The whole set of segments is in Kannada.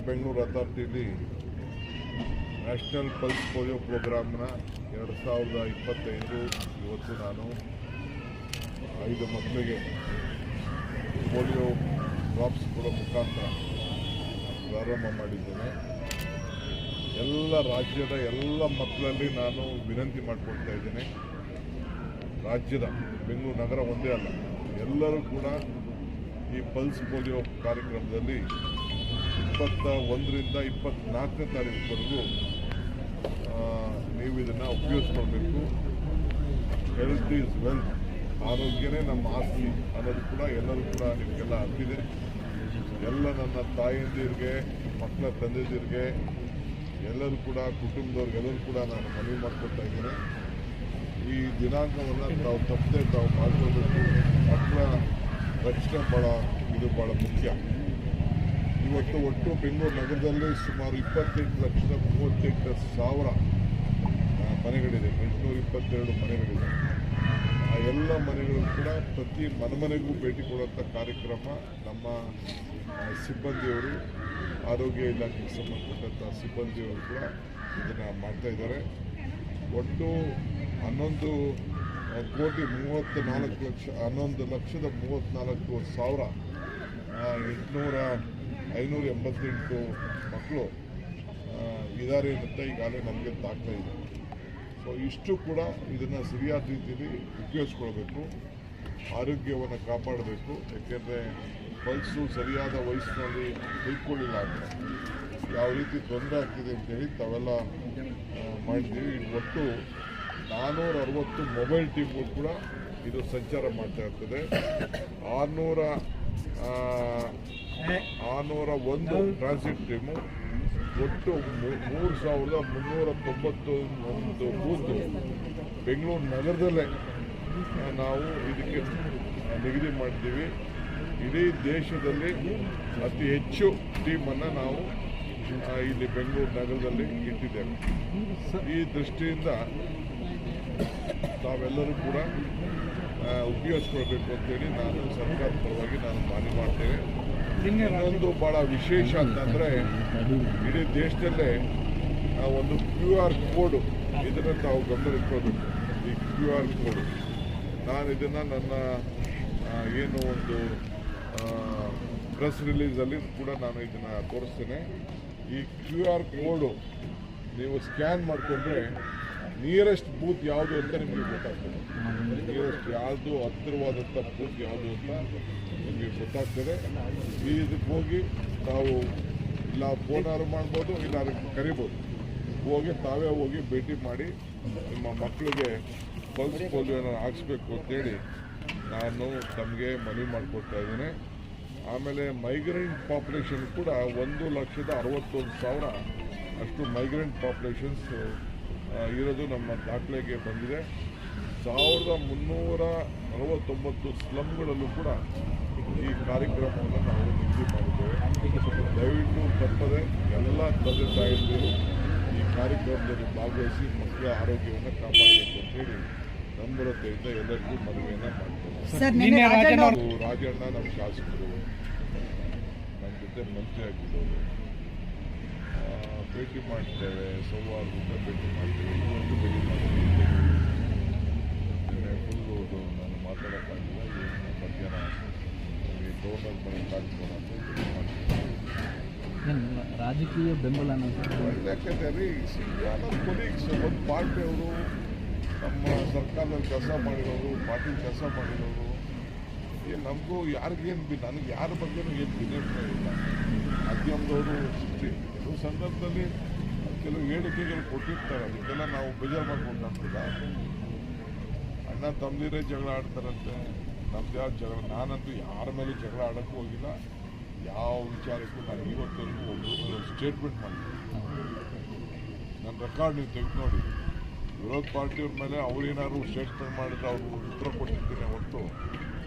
ಬೆಂಗಳೂರು ಅಥಾರಿಟಿಲಿ ನ್ಯಾಷನಲ್ ಪಲ್ಸ್ ಪೋಲಿಯೋ ಪ್ರೋಗ್ರಾಮ್ನ 2025 ಇವತ್ತು ನಾನು 5 ಮಕ್ಕಳಿಗೆ ಪೋಲಿಯೋ ಡ್ರಾಪ್ಸ್ ಕೊಡೋ ಮುಖಾಂತರ ಪ್ರಾರಂಭ ಮಾಡಿದ್ದೇನೆ. ಎಲ್ಲ ರಾಜ್ಯದ ಎಲ್ಲ ಮಕ್ಕಳಲ್ಲಿ ನಾನು ವಿನಂತಿ ಮಾಡಿಕೊಳ್ತಾ ಇದ್ದೇನೆ, ರಾಜ್ಯದ ಬೆಂಗಳೂರು ನಗರ ಒಂದೇ ಅಲ್ಲ, ಎಲ್ಲರೂ ಕೂಡ ಈ ಪಲ್ಸ್ ಪೋಲಿಯೋ ಕಾರ್ಯಕ್ರಮದಲ್ಲಿ 21ರಿಂದ 24ನೇ ತಾರೀಕುವರೆಗೂ ನೀವು ಇದನ್ನು ಉಪಯೋಗಿಸ್ಕೊಳ್ಬೇಕು. ಹೆಲ್ತ್ ಈಸ್ ವೆಲ್ತ್, ಆರೋಗ್ಯನೇ ನಮ್ಮ ಆಸ್ತಿ ಅನ್ನೋದು ಕೂಡ ಎಲ್ಲರೂ ಕೂಡ ನಿಮಗೆಲ್ಲ ಅರ್ತಿದೆ. ಎಲ್ಲ ನನ್ನ ತಾಯಂದಿರಿಗೆ, ಮಕ್ಕಳ ತಂದೆದಿರಿಗೆ, ಎಲ್ಲರೂ ಕೂಡ ಕುಟುಂಬದವ್ರಿಗೆಲ್ಲರೂ ಕೂಡ ನಾನು ಮನವಿ ಮಾಡ್ಕೊಳ್ತಾ ಇದ್ದೇನೆ, ಈ ದಿನಾಂಕವನ್ನು ತಾವು ತಪ್ಪದೆ ತಾವು ಮಾಡ್ಕೊಳ್ಬೇಕು. ಮಕ್ಕಳ ರಕ್ಷಣೆ ಭಾಳ ಮುಖ್ಯ. ಇವತ್ತು ಒಟ್ಟು ಬೆಂಗಳೂರು ನಗರದಲ್ಲಿ ಸುಮಾರು 28,38,000 ಮನೆಗಳಿದೆ, 822 ಮನೆಗಳಿದೆ. ಆ ಎಲ್ಲ ಮನೆಗಳು ಕೂಡ ಪ್ರತಿ ಮನೆಗೂ ಭೇಟಿ ಕೊಡುವಂಥ ಕಾರ್ಯಕ್ರಮ ನಮ್ಮ ಸಿಬ್ಬಂದಿಯವರು, ಆರೋಗ್ಯ ಇಲಾಖೆಗೆ ಸಂಬಂಧಪಟ್ಟಂಥ ಸಿಬ್ಬಂದಿಯವರು ಕೂಡ ಇದನ್ನು ಮಾಡ್ತಾಯಿದ್ದಾರೆ. ಒಟ್ಟು 11,34,34,588 ಮಕ್ಕಳು ಇದ್ದಾರೆ ಅಂತ ಈಗಾಗಲೇ ನಮಗೆ ದಾಖಲೆ ಇದೆ. ಸೊ ಇಷ್ಟು ಕೂಡ ಇದನ್ನು ಸರಿಯಾದ ರೀತಿಯಲ್ಲಿ ಉಪಯೋಗಿಸ್ಕೊಳ್ಬೇಕು, ಆರೋಗ್ಯವನ್ನು ಕಾಪಾಡಬೇಕು. ಏಕೆಂದರೆ ಪಲ್ಸು ಸರಿಯಾದ ವಯಸ್ಸಿನಲ್ಲಿ ತೆಗೆದುಕೊಳ್ಳಿಲ್ಲ ಅಂದರೆ ಯಾವ ರೀತಿ ತೊಂದರೆ ಆಗ್ತಿದೆ ಅಂತೇಳಿ ತಾವೆಲ್ಲ ಮಾಡಿದ್ದೀವಿ. ಒಟ್ಟು 460 ಮೊಬೈಲ್ ಟೀಮ್ಗಳು ಕೂಡ ಇದು ಸಂಚಾರ ಮಾಡ್ತಾ ಇರ್ತದೆ. 601 ಟ್ರಾನ್ಸಿಟ್ ಟೀಮು, ಒಟ್ಟು 3,391 ಬೂತ್ ಬೆಂಗಳೂರು ನಗರದಲ್ಲೇ ನಾವು ಇದಕ್ಕೆ ನಿಗದಿ ಮಾಡ್ತೀವಿ. ಇಡೀ ದೇಶದಲ್ಲಿ ಅತಿ ಹೆಚ್ಚು ಟೀಮನ್ನು ನಾವು ಇಲ್ಲಿ ಬೆಂಗಳೂರು ನಗರದಲ್ಲಿ ಇಟ್ಟಿದ್ದೇವೆ. ಈ ದೃಷ್ಟಿಯಿಂದ ತಾವೆಲ್ಲರೂ ಕೂಡ ಉಪಯೋಗಿಸ್ಕೊಳ್ಬೇಕು ಅಂತೇಳಿ ನಾನು ಸರ್ಕಾರದ ಪರವಾಗಿ ನಾನು ಮನವಿ ಮಾಡ್ತೇನೆ. ಇನ್ನೊಂದು ಭಾಳ ವಿಶೇಷ ಅಂತಂದರೆ, ಇಡೀ ದೇಶದಲ್ಲೇ ಒಂದು QR ಕೋಡು, ಇದನ್ನು ತಾವು ಗಮನದಲ್ಲಿಟ್ಕೊಳ್ಬೇಕು. ಈ QR ಕೋಡು ನಾನು ಇದನ್ನು ನನ್ನ ಏನು ಒಂದು ಪ್ರೆಸ್ ರಿಲೀಸಲ್ಲಿ ಕೂಡ ನಾನು ಇದನ್ನು ತೋರಿಸ್ತೇನೆ. ಈ QR ಕೋಡು ನೀವು ಸ್ಕ್ಯಾನ್ ಮಾಡಿಕೊಂಡ್ರೆ ನಿಯರೆಸ್ಟ್ ಬೂತ್ ಯಾವುದು ಅಂತ ನಿಮಗೆ ಗೊತ್ತಾಗ್ತದೆ. ನಿಯರೆಸ್ಟ್ ಯಾವುದು ಹತ್ತಿರವಾದಂಥ ಬೂತ್ ಯಾವುದು ಅಂತ ನಿಮಗೆ ಗೊತ್ತಾಗ್ತದೆ. ಇದಕ್ಕೆ ಹೋಗಿ ತಾವು ಇಲ್ಲ ಫೋನಾರು ಮಾಡ್ಬೋದು, ಇಲ್ಲ ಕರಿಬೋದು, ತಾವೇ ಹೋಗಿ ಭೇಟಿ ಮಾಡಿ ನಿಮ್ಮ ಮಕ್ಕಳಿಗೆ ಪಲ್ಸ್ ಪೋಲಿಯೋನ ಹಾಕಿಸ್ಬೇಕು ಅಂತೇಳಿ ನಾನು ತಮಗೆ ಮನವಿ ಮಾಡಿಕೊಡ್ತಾ ಇದ್ದೇನೆ. ಆಮೇಲೆ ಮೈಗ್ರೆಂಟ್ ಪಾಪ್ಯುಲೇಷನ್ ಕೂಡ 1,61,000 ಅಷ್ಟು ಮೈಗ್ರೆಂಟ್ ಪಾಪ್ಯುಲೇಷನ್ಸ್ ಇರೋದು ನಮ್ಮ ದಾಖಲೆಗೆ ಬಂದಿದೆ. 1,369 ಸ್ಲಮ್ಗಳಲ್ಲೂ ಕೂಡ ಈ ಕಾರ್ಯಕ್ರಮವನ್ನು ನಾವು ನಿಗದಿ ಮಾಡಿದ್ದೇವೆ. ದಯವಿಟ್ಟು ತಪ್ಪದೆ ಎಲ್ಲ ತಂದೆ ತಾಯಿಯರು ಈ ಕಾರ್ಯಕ್ರಮದಲ್ಲಿ ಭಾಗವಹಿಸಿ ಮಕ್ಕಳ ಆರೋಗ್ಯವನ್ನು ಕಾಪಾಡಬೇಕು ಅಂತೇಳಿ ನಮ್ರತೆಯಿಂದ ಎಲ್ಲರಿಗೂ ಮನವಿಯನ್ನು ಮಾಡ್ತೇವೆ. ರಾಜಣ್ಣ ನಮ್ಮ ಶಾಸಕರು, ನಮ್ಮ ಜೊತೆ ಮಂತ್ರಿ ಆಗಿದ್ದವರು, ಭೇಟಿ ಮಾಡ್ತೇವೆ, ಸೋಮವಾರದಿಂದ ಭೇಟಿ ಮಾಡ್ತೇವೆ, ಇವತ್ತು ಭೇಟಿ ಮಾಡ್ತೀವಿ. ಫುಲ್ಲು ನಾನು ಮಾತಾಡೋಕ್ಕಾಗಿಲ್ಲ, ಏನು ಮಧ್ಯಾಹ್ನ ಗೌರ್ನರ್ ಮನೆ ಕಾರ್ಯಕ್ರಮ ಅಂತ ಭೇಟಿ ಮಾಡ್ತೀವಿ. ರಾಜಕೀಯ ಬೆಂಬಲ ಯಾಕೆಂದರೆ ಕೊಲೀಗ್ಸ್, ಒಂದು ಪಾರ್ಟಿಯವರು, ನಮ್ಮ ಸರ್ಕಾರದಲ್ಲಿ ಕೆಲಸ ಮಾಡಿರೋರು, ಪಾರ್ಟಿ ಕೆಲಸ ಮಾಡಿರೋರು, ನಮಗೂ ಯಾರಿಗೇನು ನನಗೆ ಯಾರ ಬಗ್ಗೆನೂ ಏನು ಭಿನ್ನಾಭಿಪ್ರಾಯ ಇಲ್ಲ. ಮಾಧ್ಯಮದವರು ಕೆಲವು ಸಂದರ್ಭದಲ್ಲಿ ಕೆಲವು ಹೇಳಿಕೆಗಳು ಕೊಟ್ಟಿರ್ತಾರೆ, ಅದಕ್ಕೆಲ್ಲ ನಾವು ಬೇಜಾರು ಮಾಡ್ಕೊಂಡಾಗ್ತದ. ಅಣ್ಣ ತಮ್ಮದಿರೇ ಜಗಳ ಆಡ್ತಾರಂತೆ, ನಮ್ದು ಯಾವ ಜಗಳ? ನಾನಂತೂ ಯಾರ ಮೇಲೂ ಜಗಳ ಆಡೋಕ್ಕೂ ಹೋಗಿಲ್ಲ. ಯಾವ ವಿಚಾರಕ್ಕೂ ನಾನು ಇವತ್ತವರೆಗೂ ಒಬ್ಬರು ಸ್ಟೇಟ್ಮೆಂಟ್ ಮಾಡ್ತೀನಿ. ನನ್ನ ರೆಕಾರ್ಡ್ ನೀವು ತೆಗೆದು ನೋಡಿ. ವಿರೋಧ ಪಾರ್ಟಿಯವ್ರ ಮೇಲೆ ಅವ್ರೇನಾದ್ರು ಸ್ಟೇಟ್ಮೆಂಟ್ ಮಾಡಿದ್ರೆ ಅವರು ಉತ್ತರ ಕೊಟ್ಟಿರ್ತೀನಿ ಹೊರತು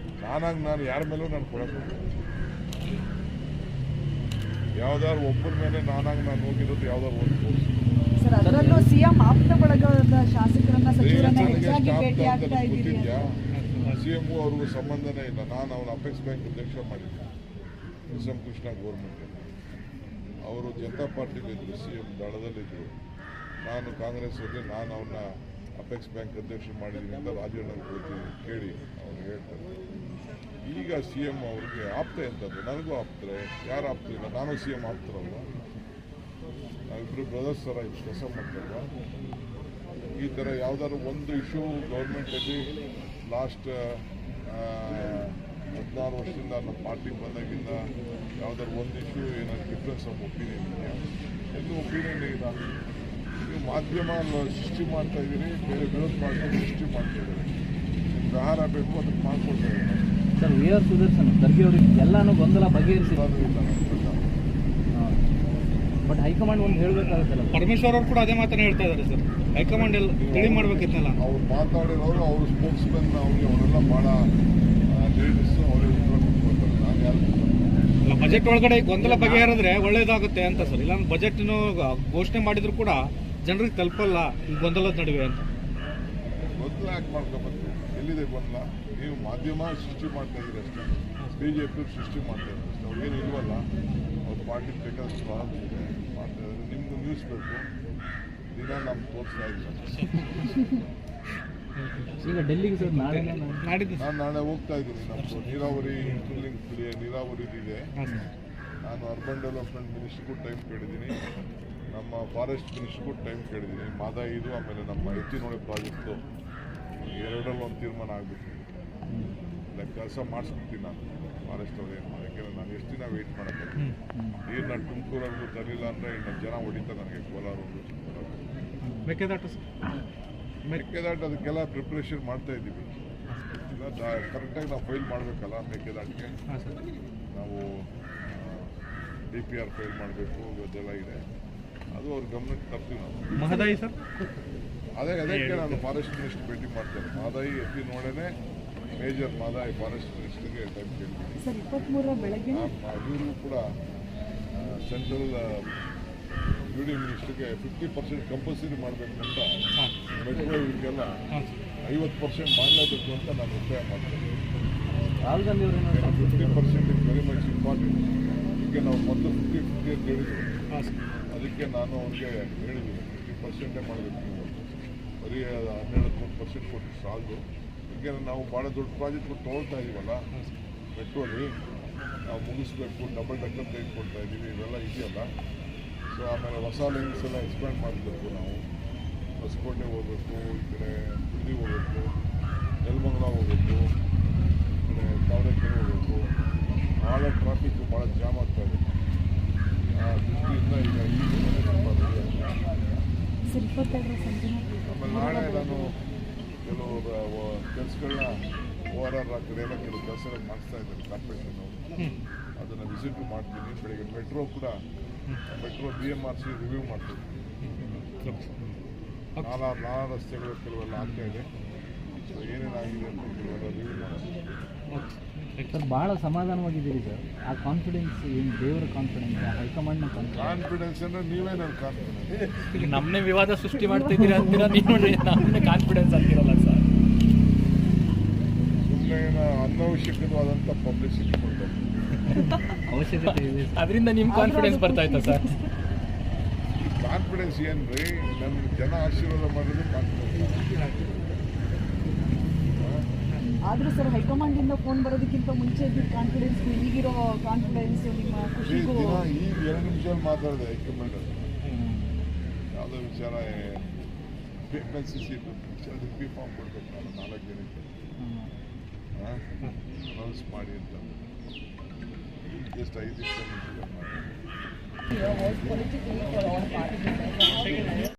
ನಾನು ಯಾರ ಮೇಲೂ ನಾನು ಕೊಡೋಕ್ಕೆ ಯಾವ್ದಾದ್ರು ಒಬ್ಬರ ಮೇಲೆ ನಾನು ಹೋಗಿರೋದು ಯಾವ್ದಾದ್ರು ಒಂದು ತೋರಿಸಿ. CM ಅವ್ರಿಗೂ ಸಂಬಂಧನೇ ಇಲ್ಲ. ನಾನು ಅವನ ಅಪೆಕ್ಸ್ ಬ್ಯಾಂಕ್ ಅಧ್ಯಕ್ಷ ಮಾಡಿದ್ದೆ, SM ಕೃಷ್ಣ ಗೌರ್ಮೆಂಟ್. ಅವರು ಜನತಾ ಪಾರ್ಟಿಲಿದ್ದರು, ಸಿ ಎಂ ದಳದಲ್ಲಿದ್ದರು. ನಾನು ಕಾಂಗ್ರೆಸ್ಸಲ್ಲಿ ನಾನು ಅವ್ರನ್ನ ಅಪೆಕ್ಸ್ ಬ್ಯಾಂಕ್ ಅಧ್ಯಕ್ಷ ಮಾಡಿದ್ದೀನಿ ಅಂತ ರಾಜಣ್ಣವ್ರಿಗೆ ಗೊತ್ತಿದೆ, ಕೇಳಿ ಅವ್ರು ಹೇಳ್ತಾರೆ. ಈಗ ಸಿ ಎಂ ಅವ್ರಿಗೆ ಆಪ್ತೆ ಅಂತದ್ದು, ನನಗೂ ಆಪ್ತಾರೆ, ಯಾರು ಆಪ್ತಿಲ್ಲ, ನಾನು ಸಿ ಎಂ ಆಪ್ತಾರಲ್ವ, ನಾವಿಬ್ಬರು ಬ್ರದರ್ಸ್ ಥರ ಇಷ್ಟು ಕೆಲಸ ಮಾಡ್ತಾರಲ್ವ. ಈ ಥರ ಯಾವ್ದಾದ್ರು ಒಂದು ಇಶ್ಯೂ ಗೌರ್ಮೆಂಟಲ್ಲಿ ಲಾಸ್ಟ್ 16 ವರ್ಷದಿಂದ ನಮ್ಮ ಪಾರ್ಟಿಗೆ ಬಂದಾಗಿಂದ ಯಾವ್ದಾದ್ರು ಒಂದು ಇಶ್ಯೂ ಏನಾದ್ರು ಡಿಫ್ರೆನ್ಸ್ ಆಫ್ ಒಪಿನಿಯನ್ ಇದೆಯಾ? ಎಲ್ಲೂ ಒಪಿನಿಯನ್ ಇಲ್ಲ. ನೀವು ಮಾಧ್ಯಮ ಸೃಷ್ಟಿ ಮಾಡ್ತಾ ಇದ್ದೀರಿ, ಬೇರೆ ವಿರೋಧ ಮಾಡ್ಕೊಂಡು ಸೃಷ್ಟಿ ಮಾಡ್ತಾ ಇದ್ದೀರಿ. ನಿಮ್ಗೆ ಆಹಾರ ಬೇಕು, ಅದಕ್ಕೆ ಮಾಡ್ಕೊಳ್ತಾ ಇದ್ದೀರಿ. Sir, we are Sudarshan Kharge ಅವರಿಗೆ ಎಲ್ಲಾನು ಗೊಂದಲ ಬಗೆಹರಿಸಿರೋದು ಇಲ್ಲ ನನ್ನ ಪ್ರಕಾರ. ಬಟ್ ಹೈಕಮಾಂಡ್ ಒಂದು ಹೇಳಬೇಕಾಗುತ್ತಲ್ಲ. ಪರಮೇಶ್ವರ್ ಅವರು ಕೂಡ ಅದೇ ಮಾತನ್ನ ಹೇಳ್ತಾ ಇದ್ದಾರೆ ಸರ್, ಹೈಕಮಾಂಡ್ ಎಲ್ಲ ತಿಳಿ ಮಾಡ್ಬೇಕಿತ್ತಲ್ಲ. ಅವ್ರು ಮಾತಾಡಿರೋರು, ಅವ್ರು ಸ್ಪೋಕ್ಸ್ ಮೆನ್, ಅವ್ರಿಗೆ ಅವರೆಲ್ಲ ಮಾಡೋ ಲೇಡೀಸು ಅವರೇ ಉತ್ತರ ಕೊಟ್ಕೊಳ್ತಾರೆ. ನಾನು ಯಾರು ಅಲ್ಲ, ಬಜೆಟ್ ಒಳಗಡೆ ಗೊಂದಲ ಬಗೆಹರಿದ್ರೆ ಒಳ್ಳೇದಾಗುತ್ತೆ ಅಂತ ಸರ್. ಇಲ್ಲ ಬಜೆಟ್ ಘೋಷಣೆ ಮಾಡಿದ್ರು ಕೂಡ ಜನರಿಗೆ ತಲುಪಲ್ಲ ಈ ಗೊಂದಲದ ನಡುವೆ ಅಂತ. ಗೊಂದಲ ಯಾಕೆ ಮಾಡ್ಕೊಬೇಕು? ಎಲ್ಲಿದೆ ಗೊಂದಲ? ನೀವು ಮಾಧ್ಯಮ ಸೃಷ್ಟಿ ಮಾಡ್ತಾ ಇದ್ದೀರಿ ಅಷ್ಟೇ, BJP ಸೃಷ್ಟಿ ಮಾಡ್ತಾ ಇದ್ದಾರೆ ಅಷ್ಟೇ. ಅವ್ರಿಗೇನು ಇಲ್ವಲ್ಲ, ಅವ್ರ ಪಾರ್ಟಿಗೆ ಬೇಕಾದಷ್ಟು ಸ್ವಾತಂತ್ರ್ಯ ಇದೆ, ಮಾಡ್ತಾ ಇದ್ದಾರೆ. ನಿಮ್ಗೆ ನ್ಯೂಸ್ ಬೇಕು, ದಿನ ನಮ್ಗೆ ತೋರಿಸ್ತಾ ಇದ್ದಾರೆ. ಈಗ ಡೆಲ್ಲಿಗೆ ಸರ್ ನಾಡಿದ್ದು ನಾನು ನಾಳೆ ಹೋಗ್ತಾ ಇದ್ದೀನಿ. ನಮ್ಮದು ನೀರಾವರಿ ಇಂಟರ್ಲಿಂಕ್ ನೀರಾವರಿದಿದೆ. ನಾನು ಅರ್ಬನ್ ಡೆವಲಪ್ಮೆಂಟ್ ಮಿನಿಸ್ಟ್ರಿಗೂ ಟೈಮ್ ಕೇಳಿದ್ದೀನಿ, ನಮ್ಮ ಫಾರೆಸ್ಟ್ ಮಿನಿಸ್ಟ್ರಿಗೂ ಟೈಮ್ ಕೇಳಿದ್ದೀನಿ. ಮಾದಾಯಿದು ಆಮೇಲೆ ನಮ್ಮ ಎತ್ತಿನೋಳೆ ಪ್ರಾಜೆಕ್ಟು ಎರಡರಲ್ಲಿ ಒಂದು ತೀರ್ಮಾನ ಆಗಬೇಕು. ಕೆಲಸ ಮಾಡಿಸ್ಬಿಡ್ತೀನಿ ನಾನು ಫಾರೆಸ್ಟ್ ಅವ್ರು. ಏನು ಮಾಡಿ, ಯಾಕೆಂದರೆ ನಾನು ಎಷ್ಟು ದಿನ ವೆಯ್ಟ್ ಮಾಡೋಕ್ಕೆ. ನೀರನ್ನ ತುಮಕೂರವರೆಗೂ ತರಲಿಲ್ಲ ಅಂದರೆ ಇನ್ನು ಜನ ಹೊಡಿತಾರೆ ನನಗೆ. ಕೋಲಾರವರೆಗೂ ಮೇಕೆದಾಟು ಅದಕ್ಕೆಲ್ಲ ಪ್ರಿಪ್ರೇಷನ್ ಮಾಡ್ತಾ ಇದ್ದೀವಿ. ಈಗ ಕರೆಕ್ಟಾಗಿ ನಾವು ಫೈಲ್ ಮಾಡಬೇಕಲ್ಲ ಮೇಕೆದಾಟಿಗೆ. ನಾವು DPR ಫೈಲ್ ಮಾಡಬೇಕು, ಅದೆಲ್ಲ ಇದೆ. ಅದು ಅವ್ರ ಗಮನಕ್ಕೆ ತರ್ತೀವಿ ನಾವು. ಮಹದಾಯಿ ಸರ್, ಅದಕ್ಕೆ ನಾನು ಫಾರೆಸ್ಟ್ ಮಿನಿಸ್ಟರ್ ಭೇಟಿ ಮಾಡ್ತೇನೆ. ಮಾದಾಯಿ ಎತ್ತಿ ನೋಡೇನೆ ಮೇಜರ್ ಮಾದಾಯಿ ಫಾರೆಸ್ಟ್ ಮಿನಿಸ್ಟರ್ಗೆ ಟೈಮ್ ಕೇಳ್ತೀನಿ. ಇವ್ರಿಗೂ ಕೂಡ ಸೆಂಟ್ರಲ್ UD ಮಿನಿಸ್ಟರ್ಗೆ 50% ಕಂಪಲ್ಸರಿ ಮಾಡಬೇಕು ಅಂತ, ಮೆಟ್ರೋ ಇವರಿಗೆಲ್ಲ 50% ಮಾಡಲೇಬೇಕು ಅಂತ ನಾನು ಒತ್ತಾಯ ಮಾಡ್ತೇನೆ. ರಾಹುಲ್ ಗಾಂಧಿ ಅವರು 50% ಇಸ್ ವೆರಿ ಮಚ್ ಇಂಪಾರ್ಟೆಂಟ್. ಈಗ ನಾವು ಮೊದಲು 50-50 ಅಂತ ಹೇಳಿದ್ರು. ಅದಕ್ಕೆ ನಾನು ಅವ್ರಿಗೆ ಹೇಳಿದ್ದೀನಿ 50% ಮಾಡಬೇಕು. ನೀವು ಬರೀ 12-13% ಕೊಟ್ಟು ಸಾಲದು. ಯಾಕೆಂದರೆ ನಾವು ಭಾಳ ದೊಡ್ಡ ಪ್ರಾಜೆಕ್ಟ್ಗಳು ತೊಗೊಳ್ತಾ ಇದ್ದೀವಲ್ಲ ಮೆಟ್ರೋಲಿ, ನಾವು ಮುಗಿಸ್ಬೇಕು. ಡಬಲ್ ಡಕ್ಕರ್ ಟ್ರೈನ್ ಕೊಡ್ತಾ ಇದ್ದೀವಿ, ಇವೆಲ್ಲ ಇದೆಯಲ್ಲ. ಸೊ ಆಮೇಲೆ ಹೊಸ ಲೈನ್ಸ್ ಎಲ್ಲ ಎಕ್ಸ್ಪ್ಯಾಂಡ್ ಮಾಡಬೇಕು. ನಾವು ಹೊಸಕೋಟೆ ಹೋಗ್ಬೇಕು, ಈ ಕಡೆ ಬಿಡದಿ ಹೋಗ್ಬೇಕು, ನೆಲಮಂಗಲ ಹೋಗ್ಬೇಕು, ಈ ಕಡೆ ತಾವರೆಕೆರೆ ಹೋಗ್ಬೇಕು. ಭಾಳ ಟ್ರಾಫಿಕ್ಕು ಭಾಳ ಜಾಮ್ ಆಗ್ತಾ ಇದೆ. ಆ ದೃಷ್ಟಿಯಿಂದ ಈಗ ಆಮೇಲೆ ನಾಳೆ ನಾನು ಕೆಲವು ಕೆಲಸಗಳನ್ನ ORR ಆ ಕಡೆ ಎಲ್ಲ ಕೆಲವು ಕೆಲಸಗಳು ಮಾಡಿಸ್ತಾ ಇದ್ದಾರೆ ಕಾರ್ಪೊರೇಷನ್ ಅವರು. ಅದನ್ನು ವಿಸಿಟ್ ಮಾಡ್ತೀನಿ. ಬೆಳಿಗ್ಗೆ ಮೆಟ್ರೋ ಕೂಡ, ಮೆಟ್ರೋ BMRC ರಿವ್ಯೂ ಮಾಡ್ತೀವಿ. ನಾನಾ ರಸ್ತೆಗಳು ಕೆಲವೆಲ್ಲ ಆಗ್ತಾ ಇದೆ. ಸೊ ಏನೇನಾಗಿದೆ ಅಂತ ಕೆಲವೆಲ್ಲ ರಿವ್ಯೂ ಮಾಡೋದು. ಸರ್, ಭಾಳ ಸಮಾಧಾನವಾಗಿದ್ದೀರಿ ಸರ್. ಆ ಕಾನ್ಫಿಡೆನ್ಸ್ ಏನು ದೇವರ ಕಾನ್ಫಿಡೆನ್ಸ್, ಹೈಕಮಾಂಡ್ನ ಕಾನ್ಫಿಡೆನ್ಸ್ ಅಂದರೆ ನೀವೇ ನನ್ನ ಕಾನ್ಫಿಡೆನ್ಸ್. ನಮ್ಮನ್ನೇ ವಿವಾದ ಸೃಷ್ಟಿ ಮಾಡ್ತಿದ್ದೀರಾ ಅಂತೀರಾ ನೀವು, ನಮ್ಮನ್ನೇ ಕಾನ್ಫಿಡೆನ್ಸ್ ಅಂತಿರಲ್ಲ ಸರ್. ಸುಮ್ಮನೆ ಅನವಶ್ಯಕವಾದಂಥ ಪಬ್ಲಿಸಿಟಿ ಕೊಡ್ತಾರೆ. ಅವಶ್ಯಕತೆ ಇದೆ, ಅದರಿಂದ ನಿಮ್ಮ ಕಾನ್ಫಿಡೆನ್ಸ್ ಬರ್ತಾ ಇತ್ತಾ ಸರ್? ಕಾನ್ಫಿಡೆನ್ಸ್ ಏನು ರೀ, ನನ್ನ ಜನ ಆಶೀರ್ವಾದ ಮಾಡೋದು ಕಾನ್ಫಿಡೆನ್ಸ್. ಆದರೂ ಸರ್, ಹೈಕಮಾಂಡಿಂದ ಫೋನ್ ಬರೋದಕ್ಕಿಂತ ಮುಂಚೆ ಇದ್ದ ಕಾನ್ಫಿಡೆನ್ಸ್, ಈಗಿರೋ ಕಾನ್ಫಿಡೆನ್ಸ್, ನಿಮ್ಮ ಖುಷಿಗೂ ಈಗ 2 ನಿಮಿಷದಲ್ಲಿ ಮಾತಾಡಿದೆ ಹೈಕಮಾಂಡ್ ಅದು. ಯಾವುದೋ ವಿಚಾರ ವೇಕೆನ್ಸಿ ಅದಕ್ಕೆ ಬಿ ಫಾರ್ಮ್ ಕೊಡ್ಬೇಕು. ನಾನು 4 ಜನಕ್ಕೆ ಅನೌನ್ಸ್ ಮಾಡಿ ಅಂತ ಜಸ್ಟ್ 5 ನಿಮಿಷ ಮಾಡಿ.